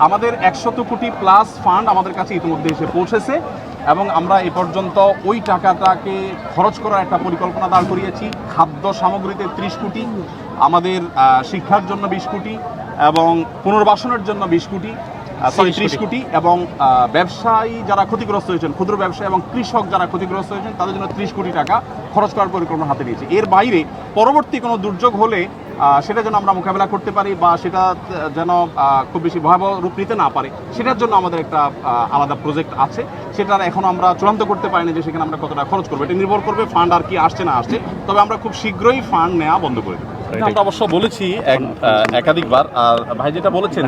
আমাদের 100 কোটি plus fund আমাদের কাছে ইতিমধ্যে এসে পৌঁছেছে এবং আমরা এ পর্যন্ত ওই টাকাটাকে খরচ করার একটা পরিকল্পনা দাঁড় করিয়েছি। খাদ্য সামগ্রীতে 30 কোটি, আমাদের শিক্ষার জন্য 20 কোটি এবং পুনর্বাসনের জন্য 20 কোটি, 30 কোটি এবং ব্যবসায়ী যারা ক্ষতিগ্রস্ত হয়েছেন, ক্ষুদ্র ব্যবসায়ী এবং কৃষক যারা ক্ষতিগ্রস্ত হয়েছেন তাদের জন্য 30 কোটি টাকা খরচ করার পরিকল্পনা হাতে নিয়েছি। এর বাইরে পরবর্তী কোনো দুর্যোগ হলে সেটা যেন আমরা মোকাবেলা করতে পারি বা সেটা যেন খুব বেশি ভয়াবহ রূপ নিতে না পারে, সেটার জন্য আমাদের একটা আলাদা প্রজেক্ট আছে। সেটার এখনও আমরা চূড়ান্ত করতে পারিনি যে সেখানে আমরা কতটা খরচ করবো। এটা নির্ভর করবে ফান্ড আর কি আসছে না আসছে, তবে আমরা খুব শীঘ্রই ফান্ড নেওয়া বন্ধ করে দেবো। আমরা অবশ্য বলেছি একাধিকবার। আর ভাই যেটা বলেছেন,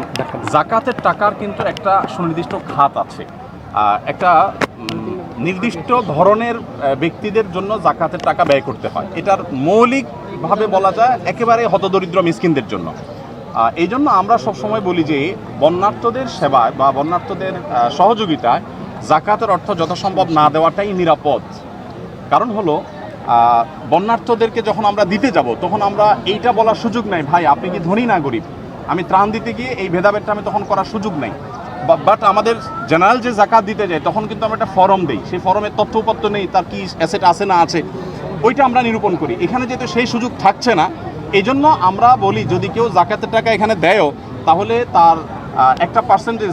জাকাতের টাকার কিন্তু একটা সুনির্দিষ্ট খাত আছে, একটা নির্দিষ্ট ধরনের ব্যক্তিদের জন্য জাকাতের টাকা ব্যয় করতে হয়। এটার মৌলিকভাবে বলা যায় একেবারে হতদরিদ্র মিসকিনদের জন্য। এই জন্য আমরা সবসময় বলি যে বন্যার্থদের সেবায় বা বন্যার্থদের সহযোগিতায় জাকাতের অর্থ যথাসম্ভব না দেওয়াটাই নিরাপদ। কারণ হলো বন্যার্থদেরকে যখন আমরা দিতে যাব তখন আমরা এইটা বলার সুযোগ নাই, ভাই আপনি কি ধনী না গরিব, আমি ত্রাণ দিতে গিয়ে এই ভেদাভেদটা আমি তখন করার সুযোগ নাই। বাট আমাদের জেনারেল যে জাকাত দিতে যাই তখন কিন্তু আমরা একটা ফর্ম দিই, সেই ফর্মের তথ্যপত্র নেই, তার কি অ্যাসেট আছে না আছে ওইটা আমরা নিরূপণ করি। এখানে যেহেতু সেই সুযোগ থাকছে না, এই জন্য আমরা বলি যদি কেউ জাকাতের টাকা এখানে দেয়ও তাহলে তার একটা পার্সেন্টেজ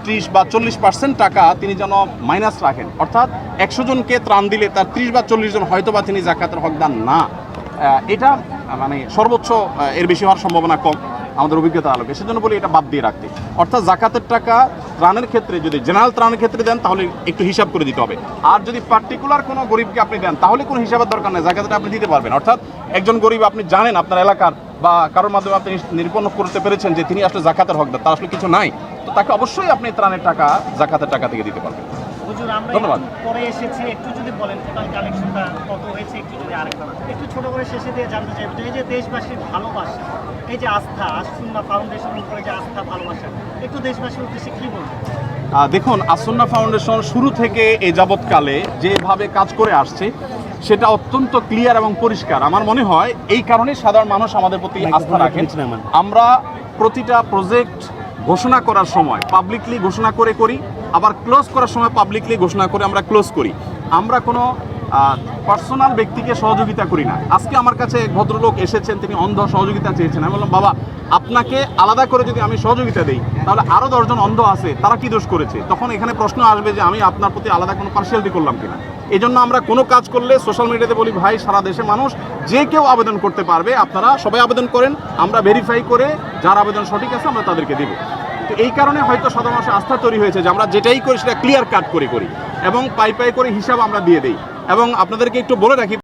30 বা 40% টাকা তিনি যেন মাইনাস রাখেন। অর্থাৎ 100 জনকে ত্রাণ দিলে তার 30 বা 40 জন হয়তো বা তিনি জাকাতের হকদার না। এটা মানে সর্বোচ্চ এর বেশি হওয়ার সম্ভাবনা কম আমাদের অভিজ্ঞতা আলোকে, সেজন্য বলি এটা বাদ দিয়ে রাখতে। অর্থাৎ জাকাতের টাকা ত্রাণের ক্ষেত্রে যদি জেনারেল ত্রাণের ক্ষেত্রে দেন তাহলে একটু হিসাব করে দিতে হবে। আর যদি পার্টিকুলার কোনো গরিবকে আপনি দেন তাহলে কোনো হিসাবের দরকার নেই, জাকাতটা আপনি দিতে পারবেন। অর্থাৎ একজন গরিব আপনি জানেন আপনার এলাকার বা কারোর মাধ্যমে আপনি নিরূপণ করতে পেরেছেন যে তিনি আসলে জাকাতের হকদার, তার আসলে কিছু নাই, তো তাকে অবশ্যই আপনি ত্রাণের টাকা জাকাতের টাকা থেকে দিতে পারবেন। ধন্যবাদ। পরে এসেছে একটু যদি বলেন টোটাল কালেকশনটা কত হয়েছে একটু যদি আরেকটা একটু ছোট করে শেষে দিয়ে জানতে চাইব যে এই যে দেশবাসীর ভালোবাসা, এই যে আস্থা, আসুন্না ফাউন্ডেশনের উপরে যে আস্থা ভালোবাসা, একটু দেশবাসীর উদ্দেশ্যে কি বলবেন? দেখুন, আসুন্না ফাউন্ডেশন শুরু থেকে এ যাবৎকালে যেভাবে কাজ করে আসছে সেটা অত্যন্ত ক্লিয়ার এবং পরিষ্কার। আমার মনে হয় এই কারণে সাধারণ মানুষ আমাদের প্রতি আস্থা রাখেন। আমরা প্রতিটা প্রজেক্ট ঘোষণা করার সময় পাবলিকলি ঘোষণা করে করি, আবার ক্লোজ করার সময় পাবলিকলি ঘোষণা করে আমরা ক্লোজ করি। আমরা কোনো পার্সোনাল ব্যক্তিকে সহযোগিতা করি না। আজকে আমার কাছে এক ভদ্রলোক এসেছেন, তিনি অন্ধ সহযোগিতা চেয়েছেন। আমি বললাম, বাবা আপনাকে আলাদা করে যদি আমি সহযোগিতা দিই তাহলে আরও 10 জন অন্ধ আছে, তারা কি দোষ করেছে? তখন এখানে প্রশ্ন আসবে যে আমি আপনার প্রতি আলাদা কোনো পার্সিয়ালিটি করলাম কিনা। এই জন্য আমরা কোনো কাজ করলে সোশ্যাল মিডিয়াতে বলি, ভাই সারা দেশে মানুষ যে কেউ আবেদন করতে পারবে, আপনারা সবাই আবেদন করেন, আমরা ভেরিফাই করে যার আবেদন সঠিক আছে আমরা তাদেরকে দেব। তো এই কারণে হয়তো সাধারণ মানুষের আস্থা তৈরি হয়েছে যে আমরা যেটাই করি সেটা ক্লিয়ার কাট করে করি এবং পাই করে হিসাব আমরা দিয়ে দিই। এবং আপনাদেরকে একটু বলে রাখি,